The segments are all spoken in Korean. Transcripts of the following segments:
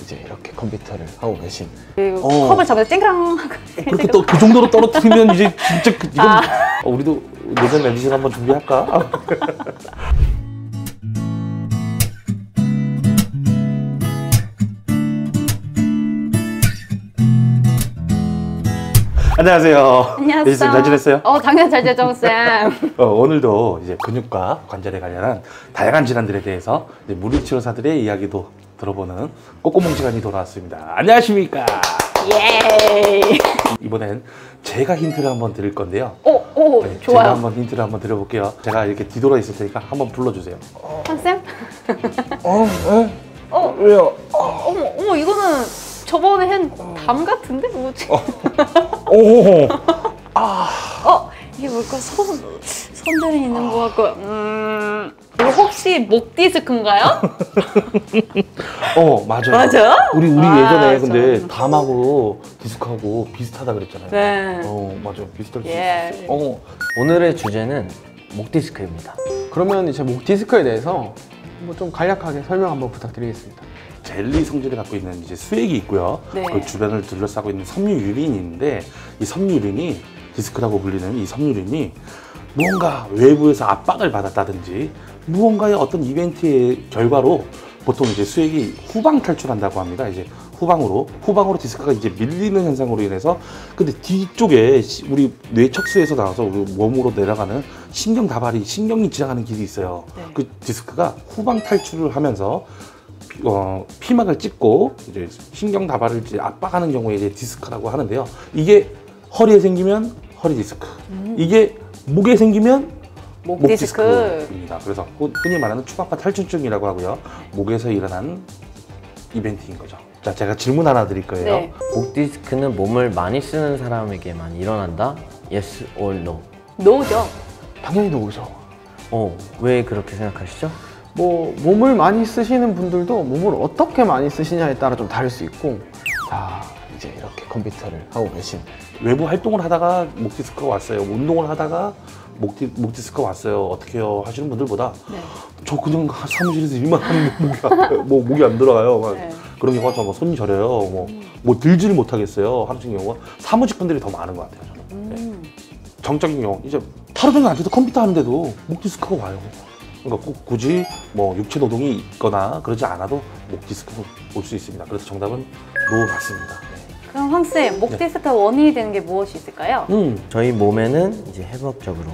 이제 이렇게 컴퓨터를 하고 계신. 그리고 컵을 잡아서 쨍그랑 그렇게 또 그 정도로 떨어뜨리면 이제 진짜 이건 우리도 내년 렌즈를 한번 준비할까? 안녕하세요. 안녕하세요. 잘 지냈어요? 당연히 잘 지냈죠, 쌤. 오늘도 이제 근육과 관절에 관련한 다양한 질환들에 대해서 이제 물리치료사들의 이야기도 들어보는 꼬꼬몽 시간이 돌아왔습니다. 안녕하십니까? 예. 이번엔 제가 힌트를 한번 드릴 건데요. 좋아요. 제가 한번 힌트를 한번 드려볼게요. 제가 이렇게 뒤돌아 있을 테니까 한번 불러주세요. 쌤? 왜요? 어머, 이거는 저번에 한 담 같은데? 뭐지? 이게 뭘까? 손들이 있는 것 같고. 이거 혹시 목 디스크인가요? 맞아요. 맞아요? 우리 예전에 맞아. 근데 담하고 디스크하고 비슷하다 그랬잖아요. 네. 맞아요. 비슷할 수 예. 있어요. 오늘의 주제는 목 디스크입니다. 그러면 이제 목 디스크에 대해서 뭐 좀 간략하게 설명 한번 부탁드리겠습니다. 젤리 성질을 갖고 있는 이제 수액이 있고요. 네. 그 주변을 둘러싸고 있는 섬유유린이 있는데 이 섬유유린이 디스크라고 불리는 이 섬유유린이 무언가 외부에서 압박을 받았다든지 무언가의 어떤 이벤트의 결과로 보통 이제 수액이 후방 탈출한다고 합니다. 이제 후방으로 디스크가 이제 밀리는 현상으로 인해서 근데 뒤쪽에 우리 뇌척수에서 나와서 우리 몸으로 내려가는 신경 다발이 신경이 지나가는 길이 있어요. 네. 그 디스크가 후방 탈출을 하면서 피막을 찢고 이제 신경 다발을 이제 압박하는 경우에 이제 디스크라고 하는데요. 이게 허리에 생기면 허리 디스크, 이게 목에 생기면 목 디스크. 디스크입니다. 그래서 흔히 말하는 추각파 탈출증이라고 하고요. 목에서 일어난 이벤트인 거죠. 자, 제가 질문 하나 드릴 거예요. 네. 목 디스크는 몸을 많이 쓰는 사람에게만 일어난다? Yes or no? 노죠. 당연히 노죠. 왜 그렇게 생각하시죠? 뭐 몸을 많이 쓰시는 분들도 몸을 어떻게 많이 쓰시냐에 따라 좀 다를 수 있고. 자, 이제 이렇게 컴퓨터를 하고 계신 외부 활동을 하다가 목 디스크가 왔어요. 운동을 하다가 목 디스크가 왔어요. 어떻게 해요? 하시는 분들보다 네. 저 그냥 사무실에서 일만 하는데 목이 아파요. 목이 안 들어가요. 막 네. 그런 경우가 좀 손이 저려요. 뭐 들지를 못하겠어요. 하는 경우가 사무직 분들이 더 많은 것 같아요. 저는. 네. 정적인 경우 이제 하루 종일 앉아서 컴퓨터 하는데도 목 디스크가 와요. 그러니까 꼭 굳이 뭐 육체 노동이 있거나 그러지 않아도 목 디스크가 올 수 있습니다. 그래서 정답은 노 맞습니다. 네. 그럼 황쌤, 목 디스크가 원인이 되는 게 무엇이 있을까요? 저희 몸에는 이제 해부학적으로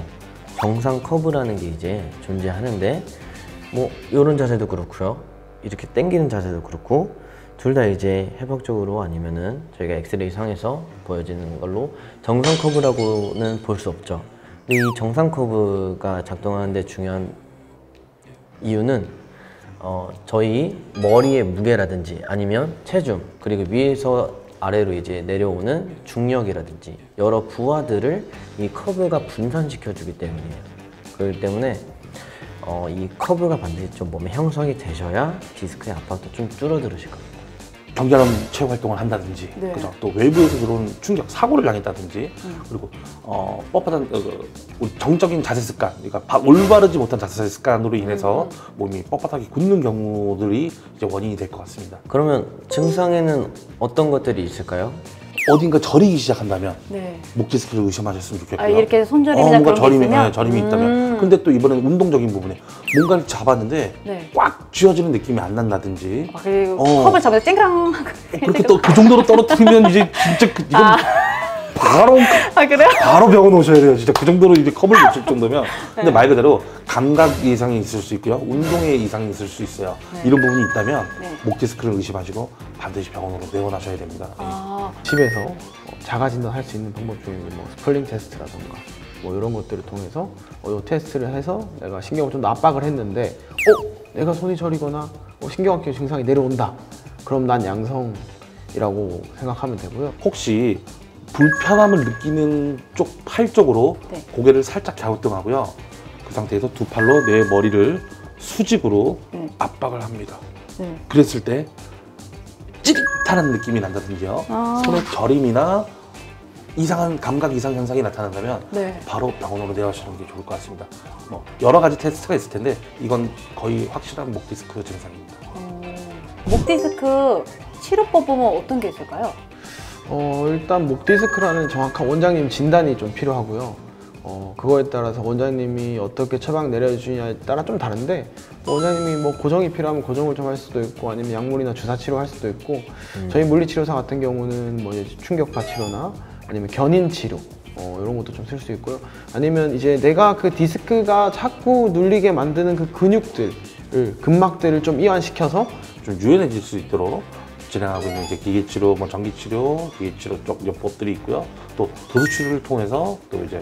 정상 커브라는 게 이제 존재하는데 뭐 이런 자세도 그렇고요. 이렇게 당기는 자세도 그렇고 둘 다 이제 해부학적으로 아니면은 저희가 엑스레이 상에서 보여지는 걸로 정상 커브라고는 볼 수 없죠. 근데 이 정상 커브가 작동하는데 중요한 이유는 저희 머리의 무게라든지 아니면 체중 그리고 위에서 아래로 이제 내려오는 중력이라든지 여러 부하들을 이 커브가 분산시켜 주기 때문이에요. 그렇기 때문에 이 커브가 반드시 좀 몸에 형성이 되셔야 디스크의 압박도 좀 줄어들으실 겁니다. 경제하는 체육 활동을 한다든지, 네. 그죠? 또 외부에서 들어오는 충격, 사고를 당했다든지, 그리고 뻣뻣한 우리 정적인 자세 습관, 그러니까 올바르지 못한 자세 습관으로 인해서 몸이 뻣뻣하게 굳는 경우들이 이제 원인이 될 것 같습니다. 그러면 증상에는 어떤 것들이 있을까요? 어딘가 저리기 시작한다면 네. 목 디스크를 의심하셨으면 좋겠고요. 이렇게 손저림이나 뭔가 그런 게 있으면? 저림이 있다면. 근데 또 이번에는 운동적인 부분에 뭔가를 잡았는데 네. 꽉 쥐어지는 느낌이 안 난다든지. 그리고 컵을 잡아서 쨍그랑 그렇게 또 그 정도로 떨어뜨리면 이제 진짜 이건 그래요? 바로 병원 오셔야 돼요. 진짜 그 정도로 이제 컵을 못 줄 정도면. 근데 말 그대로 감각 이상이 있을 수 있고요. 운동에 이상이 있을 수 있어요. 네. 이런 부분이 있다면 네. 목 디스크를 의심하시고 반드시 병원으로 내원하셔야 됩니다. 집에서 자가 진단할 수 있는 방법 중에 뭐 스플링 테스트라던가 뭐 이런 것들을 통해서 이 테스트를 해서 내가 신경을 좀 더 압박을 했는데 내가 손이 저리거나 신경학적 증상이 내려온다. 그럼 난 양성이라고 생각하면 되고요. 혹시 불편함을 느끼는 팔 쪽으로 네. 고개를 살짝 갸우뚱하고요. 그 상태에서 두 팔로 내 머리를 수직으로 압박을 합니다. 네. 그랬을 때 찌릿하는 느낌이 난다든지요. 손의 저림이나 이상한 감각 이상 현상이 나타난다면 네. 바로 병원으로 내어가시는 게 좋을 것 같습니다. 뭐 여러 가지 테스트가 있을 텐데 이건 거의 확실한 목 디스크 증상입니다. 목 디스크 치료법은 어떤 게 있을까요? 일단 목 디스크라는 정확한 원장님 진단이 좀 필요하고요. 그거에 따라서 원장님이 어떻게 처방 내려주냐에 따라 좀 다른데 원장님이 뭐 고정이 필요하면 고정을 좀 할 수도 있고 아니면 약물이나 주사 치료 할 수도 있고 저희 물리치료사 같은 경우는 뭐 이제 충격파 치료나 아니면 견인 치료 이런 것도 좀 쓸 수 있고요. 아니면 이제 내가 그 디스크가 자꾸 눌리게 만드는 그 근육들을 근막들을 좀 이완시켜서 좀 유연해질 수 있도록 진행하고 있는 이제 기계치료, 뭐 전기치료, 기계치료 쪽 요법들이 있고요. 또 도수치료를 통해서 또 이제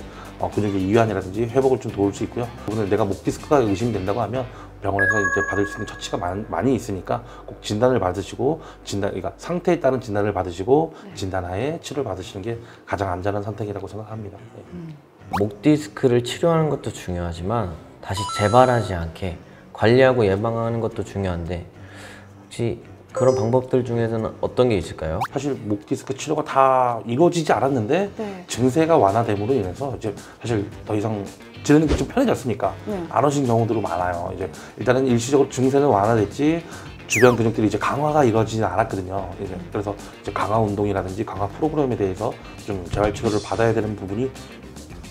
근육의 이완이라든지 회복을 좀 도울 수 있고요. 오늘 내가 목 디스크가 의심된다고 하면 병원에서 이제 받을 수 있는 처치가 많이 있으니까 꼭 진단을 받으시고 그러니까 상태에 따른 진단을 받으시고 진단하에 치료를 받으시는 게 가장 안전한 선택이라고 생각합니다. 네. 목 디스크를 치료하는 것도 중요하지만 다시 재발하지 않게 관리하고 예방하는 것도 중요한데 혹시 그런 방법들 중에서는 어떤 게 있을까요? 사실 목 디스크 치료가 다 이루어지지 않았는데 네. 증세가 완화됨으로 인해서 이제 사실 더 이상 지내는 게 좀 편해졌으니까 네. 안 오신 경우들도 많아요. 이제 일단은 일시적으로 증세는 완화됐지 주변 근육들이 이제 강화가 이루어지지 않았거든요. 이제 그래서 이제 강화 운동이라든지 강화 프로그램에 대해서 좀 재활 치료를 받아야 되는 부분이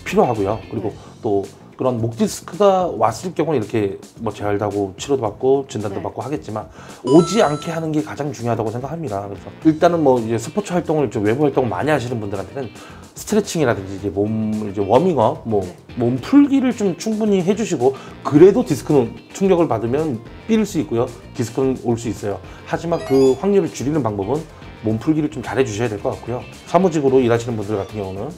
필요하고요. 그리고 또 그런 목 디스크가 왔을 경우는 이렇게 뭐 재활도 하고 치료도 받고 진단도 네. 받고 하겠지만 오지 않게 하는 게 가장 중요하다고 생각합니다. 그래서 일단은 뭐 이제 스포츠 활동을 좀 외부 활동을 많이 하시는 분들한테는 스트레칭이라든지 이제 몸 이제 워밍업, 뭐 몸 풀기를 좀 충분히 해주시고 그래도 디스크는 충격을 받으면 삘 수 있고요. 디스크는 올 수 있어요. 하지만 그 확률을 줄이는 방법은 몸 풀기를 좀 잘해 주셔야 될 것 같고요. 사무직으로 일하시는 분들 같은 경우는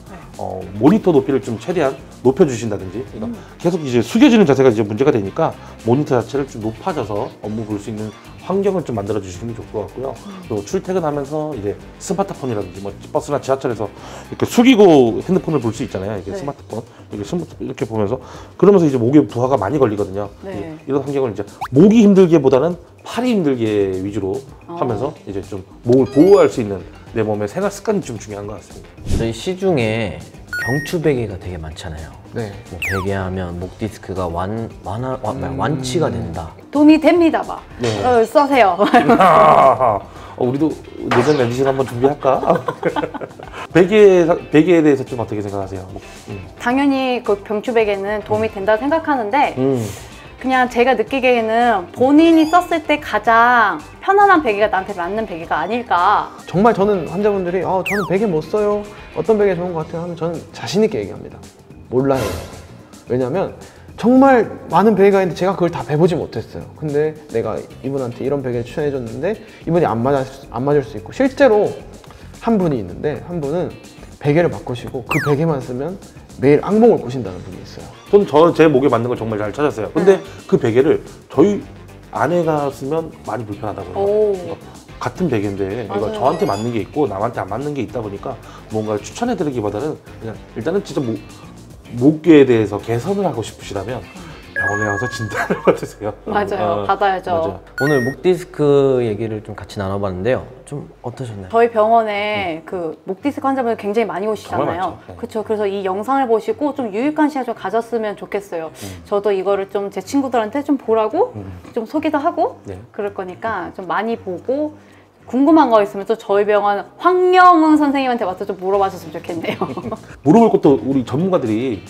모니터 높이를 좀 최대한 높여 주신다든지 그러니까 계속 이제 숙여지는 자세가 이제 문제가 되니까 모니터 자체를 좀 높아져서 업무 볼 수 있는 환경을 좀 만들어 주시는 게 좋을 것 같고요. 또 출퇴근하면서 이제 스마트폰이라든지 뭐 버스나 지하철에서 이렇게 숙이고 핸드폰을 볼 수 있잖아요. 이게 네. 스마트폰 이렇게 보면서 그러면서 이제 목에 부하가 많이 걸리거든요. 네. 이런 환경을 이제 목이 힘들기보다는 팔이 힘들게 위주로 하면서 이제 좀 목을 보호할 수 있는 내 몸의 생활 습관이 좀 중요한 것 같습니다. 저희 시중에 경추 베개가 되게 많잖아요. 네. 뭐 베개하면 목 디스크가 완치가 된다. 도움이 됩니다, 막. 네. 써세요. 우리도 내전 렌즈실 한번 준비할까? 베개에 대해서 좀 어떻게 생각하세요? 당연히 그 병추 베개는 도움이 된다고 생각하는데 그냥 제가 느끼기에는 본인이 썼을 때 가장 편안한 베개가 나한테 맞는 베개가 아닐까. 정말 저는 환자분들이 저는 베개 못 써요. 어떤 베개 좋은 것 같아요 하면 저는 자신 있게 얘기합니다. 몰라요. 왜냐면 정말 많은 베개가 있는데 제가 그걸 다 배보지 못했어요. 근데 내가 이분한테 이런 베개를 추천해 줬는데 이분이 안 맞을 수 있고 실제로 한 분이 있는데 한 분은 베개를 바꾸시고 그 베개만 쓰면 매일 악몽을 꾸신다는 분이 있어요. 저는 제 목에 맞는 걸 정말 잘 찾았어요. 근데 그 베개를 저희 아내가 쓰면 많이 불편하다고요. 그러니까 같은 베개인데 이거 맞아요. 저한테 맞는 게 있고 남한테 안 맞는 게 있다 보니까 뭔가를 추천해드리기보다는 그냥 일단은 진짜 목에 대해서 개선을 하고 싶으시다면 병원에 와서 진단을 받으세요. 맞아요. 받아야죠. 맞아요. 오늘 목 디스크 얘기를 좀 같이 나눠봤는데요. 좀 어떠셨나요? 저희 병원에 그 목 디스크 환자분들 굉장히 많이 정말 오시잖아요. 많죠. 네. 그렇죠. 그래서 이 영상을 보시고 좀 유익한 시간 좀 가졌으면 좋겠어요. 저도 이거를 좀 제 친구들한테 좀 보라고 좀 소개도 하고 네. 그럴 거니까 좀 많이 보고 궁금한 거 있으면 또 저희 병원 황영은 선생님한테 와서 좀 물어봐 줬으면 좋겠네요. 물어볼 것도 우리 전문가들이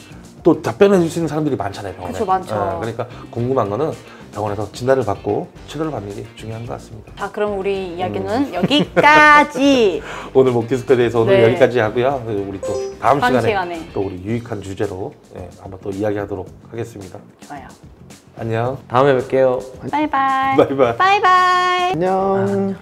또 답변해 주시는 사람들이 많잖아요, 병원에. 그쵸, 많죠. 그러니까 궁금한 거는 병원에서 진단을 받고 치료를 받는 게 중요한 것 같습니다. 자, 그럼 우리 이야기는 여기까지. 오늘 목 디스크에 대해서 오늘 네. 여기까지 하고요. 우리 또 다음 다음 시간에 시간에. 또 우리 유익한 주제로 한번 또 이야기하도록 하겠습니다. 좋아요. 안녕. 다음에 뵐게요. 바이바이. 바이바이. 바이바이. 안녕.